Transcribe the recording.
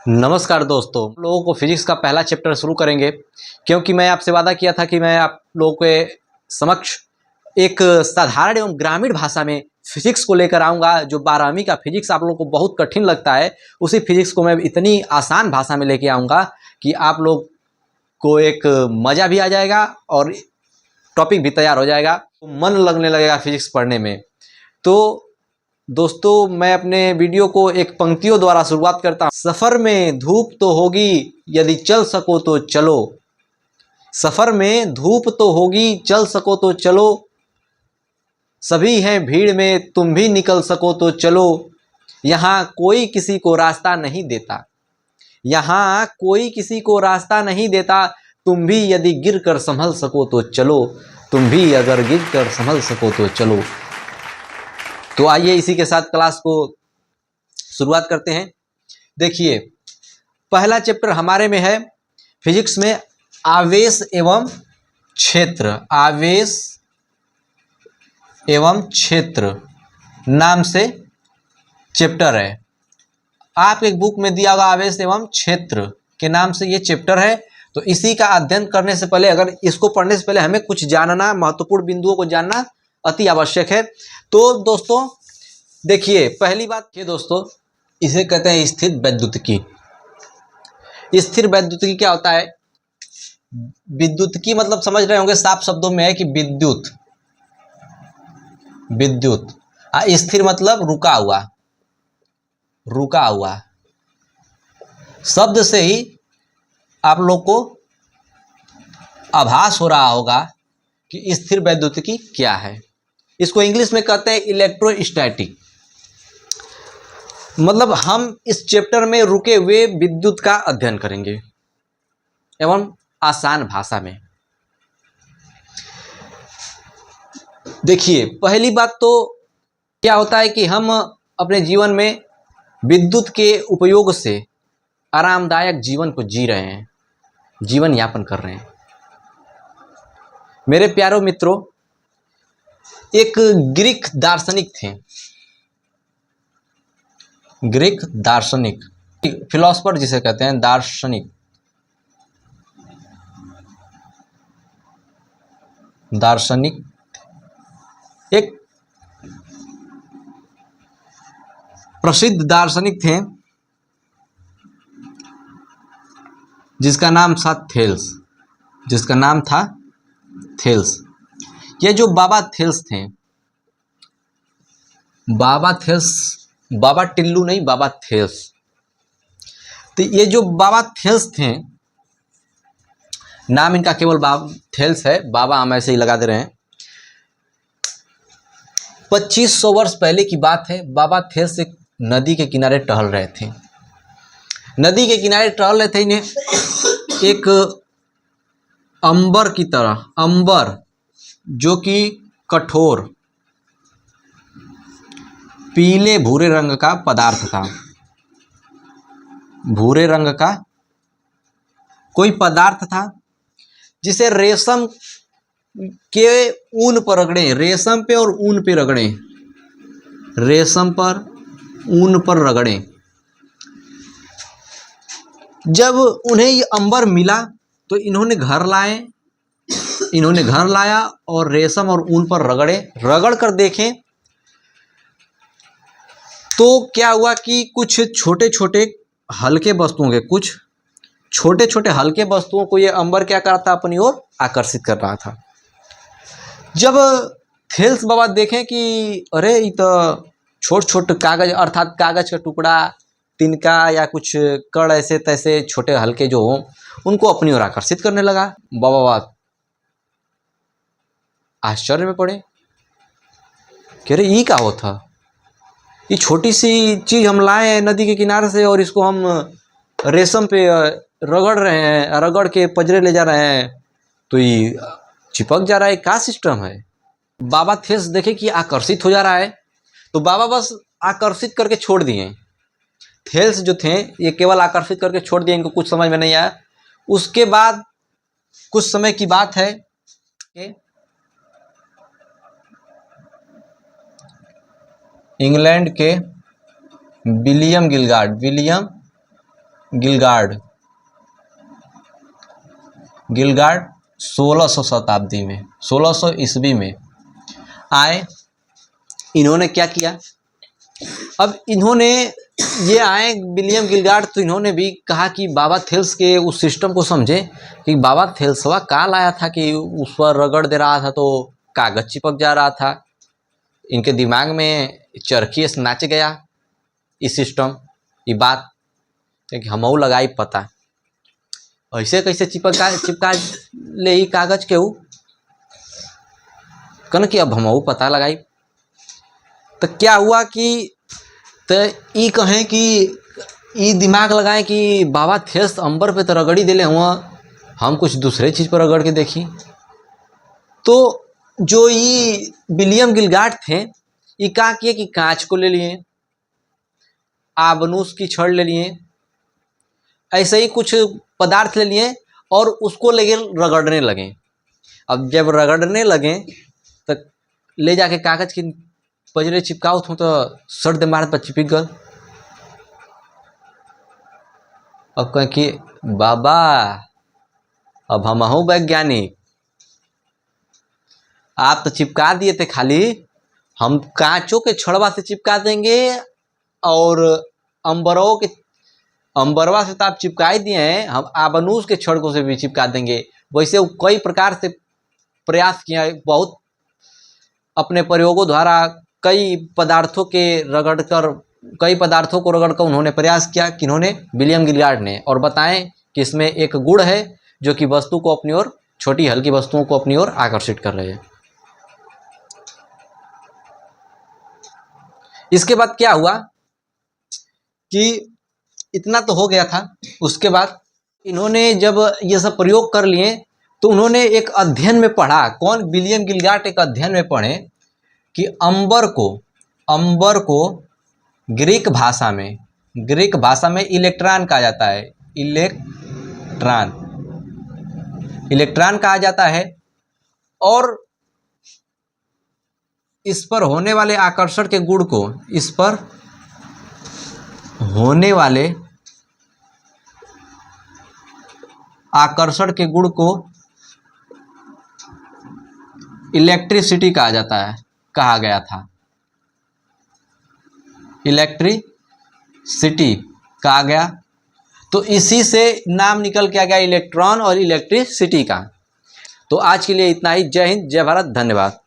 नमस्कार दोस्तों, हम लोगों को फिजिक्स का पहला चैप्टर शुरू करेंगे क्योंकि मैं आपसे वादा किया था कि मैं आप लोगों के समक्ष एक साधारण एवं ग्रामीण भाषा में फिजिक्स को लेकर आऊँगा। जो 12वीं का फिजिक्स आप लोगों को बहुत कठिन लगता है, उसी फिजिक्स को मैं इतनी आसान भाषा में लेके आऊँगा कि आप लोग को एक मज़ा भी आ जाएगा और टॉपिक भी तैयार हो जाएगा, मन लगने लगेगा फिजिक्स पढ़ने में। तो दोस्तों, मैं अपने वीडियो को एक पंक्तियों द्वारा शुरुआत करता हूँ। सफ़र में धूप तो होगी, यदि चल सको तो चलो। सफ़र में धूप तो होगी, चल सको तो चलो। सभी हैं भीड़ में, तुम भी निकल सको तो चलो। यहाँ कोई किसी को रास्ता नहीं देता, यहाँ कोई किसी को रास्ता नहीं देता। तुम भी यदि गिर कर संभल सको तो चलो, तुम भी अगर गिर कर संभल सको तो चलो। तो आइए इसी के साथ क्लास को शुरुआत करते हैं। देखिए, पहला चैप्टर हमारे में है फिजिक्स में आवेश एवं क्षेत्र। आवेश एवं क्षेत्र नाम से चैप्टर है। आप एक बुक में दिया होगा आवेश एवं क्षेत्र के नाम से ये चैप्टर है। तो इसी का अध्ययन करने से पहले, अगर इसको पढ़ने से पहले हमें कुछ जानना, महत्वपूर्ण बिंदुओं को जानना अति आवश्यक है। तो दोस्तों देखिए, पहली बात ये दोस्तों, इसे कहते हैं स्थिर वैद्युतिकी। स्थिर वैद्युतिकी क्या होता है? विद्युतिकी मतलब समझ रहे होंगे, साफ शब्दों में है कि विद्युत। विद्युत स्थिर मतलब रुका हुआ। रुका हुआ शब्द से ही आप लोग को आभास हो रहा होगा कि स्थिर वैद्युतिकी क्या है। इसको इंग्लिश में कहते हैं इलेक्ट्रोस्टैटिक। मतलब हम इस चैप्टर में रुके हुए विद्युत का अध्ययन करेंगे एवं आसान भाषा में। देखिए, पहली बात तो क्या होता है कि हम अपने जीवन में विद्युत के उपयोग से आरामदायक जीवन को जी रहे हैं, जीवन यापन कर रहे हैं। मेरे प्यारे मित्रों, एक ग्रीक दार्शनिक थे, ग्रीक दार्शनिक, फिलोसफर जिसे कहते हैं, दार्शनिक। दार्शनिक एक प्रसिद्ध दार्शनिक थे जिसका नाम था थेल्स। जिसका नाम था थेल्स। ये जो बाबा थेल्स थे, बाबा थेल्स, बाबा टिल्लू नहीं, बाबा थेल्स। तो ये जो बाबा थेल्स थे, नाम इनका केवल बाबा थेल्स है, बाबा हम ऐसे ही लगा दे रहे हैं। 2500 वर्ष पहले की बात है। बाबा थेल्स एक नदी के किनारे टहल रहे थे। नदी के किनारे टहल रहे थे। इन्हें एक अंबर की तरह, अंबर जो कि कठोर पीले भूरे रंग का पदार्थ था, भूरे रंग का कोई पदार्थ था जिसे रेशम के ऊन पर रगड़े, रेशम पे और ऊन पे रगड़े, रेशम पर ऊन पर रगड़े। जब उन्हें ये अंबर मिला तो इन्होंने घर लाए, इन्होंने घर लाया और रेशम और ऊन पर रगड़े। रगड़ कर देखें तो क्या हुआ कि कुछ छोटे छोटे हल्के वस्तुओं के, कुछ छोटे छोटे हल्के वस्तुओं को ये अंबर क्या कर रहा था, अपनी ओर आकर्षित कर रहा था। जब थेल्स बाबा देखें कि अरे ये तो छोट छोट कागज, अर्थात कागज का टुकड़ा, तिनका या कुछ कण, ऐसे तैसे छोटे हल्के जो हों, उनको अपनी ओर आकर्षित करने लगा। बाबा आश्चर्य में पड़े कि अरे ये क्या होता, ये छोटी सी चीज हम लाए हैं नदी के किनारे से और इसको हम रेशम पे रगड़ रहे हैं, रगड़ के पजरे ले जा रहे हैं, तो ये चिपक जा रहा है। क्या सिस्टम है? बाबा थेल्स देखे कि आकर्षित हो जा रहा है, तो बाबा बस आकर्षित करके छोड़ दिए। थेल्स जो थे ये केवल आकर्षित करके छोड़ दिए, इनको कुछ समझ में नहीं आया। उसके बाद कुछ समय की बात है कि इंग्लैंड के विलियम गिलगार्ड, विलियम गिलगार्ड 1600 शताब्दी में, 1600 ईस्वी में आए। इन्होंने क्या किया, अब इन्होंने ये आए विलियम गिलगार्ड, तो इन्होंने भी कहा कि बाबा थेल्स के उस सिस्टम को समझे कि बाबा थेल्सवा का लाया था कि उस पर रगड़ दे रहा था तो कागज चिपक जा रहा था। इनके दिमाग में चरखी से नाच गया ये सिस्टम, ये बात कि हमऊ लगाई पता, ऐसे कैसे चिपका ले ही कागज के कन कि अब हमऊ पता लगाई। तो क्या हुआ कि तो ई कहें कि ई दिमाग लगाए कि बाबा थेल्स अंबर पे तो रगड़ी दिले हुआ, हम कुछ दूसरे चीज़ पर रगड़ के देखी। तो जो ये विलियम गिलगार्ड थे, ये क्या किए कि कांच को ले लिए, आबनूस की छड़ ले लिए, ऐसे ही कुछ पदार्थ ले लिए और उसको लेके रगड़ने लगे। अब जब रगड़ने लगे तो ले जाके कागज की पजरे चिपकाओ तो सर्द मारत पर चिपक गल। अब कहें कि बाबा अब हम हूँ वैज्ञानिक, आप तो चिपका दिए थे, खाली हम कांचों के छड़वा से चिपका देंगे और अंबरवा से तो आप चिपका ही दिए हैं, हम आबनूस के छड़कों से भी चिपका देंगे। वैसे वो कई प्रकार से प्रयास किया, बहुत अपने प्रयोगों द्वारा कई पदार्थों को रगड़कर उन्होंने प्रयास किया, किन्होंने, विलियम गिलगार्ड ने, और बताएं कि इसमें एक गुण है जो कि वस्तु को अपनी ओर, छोटी हल्की वस्तुओं को अपनी ओर आकर्षित कर रहे हैं। इसके बाद क्या हुआ कि इतना तो हो गया था। उसके बाद इन्होंने जब ये सब प्रयोग कर लिए तो उन्होंने एक अध्ययन में पढ़ा, कौन, विलियम गिलगार्ड एक अध्ययन में पढ़े कि अंबर को ग्रीक भाषा में इलेक्ट्रॉन कहा जाता है, इलेक्ट्रॉन कहा जाता है, और इस पर होने वाले आकर्षण के गुण को, इस पर होने वाले आकर्षण के गुण को इलेक्ट्रिसिटी कहा गया था, इलेक्ट्रिसिटी कहा गया। तो इसी से नाम निकल के आ गया इलेक्ट्रॉन और इलेक्ट्रिसिटी का। तो आज के लिए इतना ही। जय हिंद, जय भारत, धन्यवाद।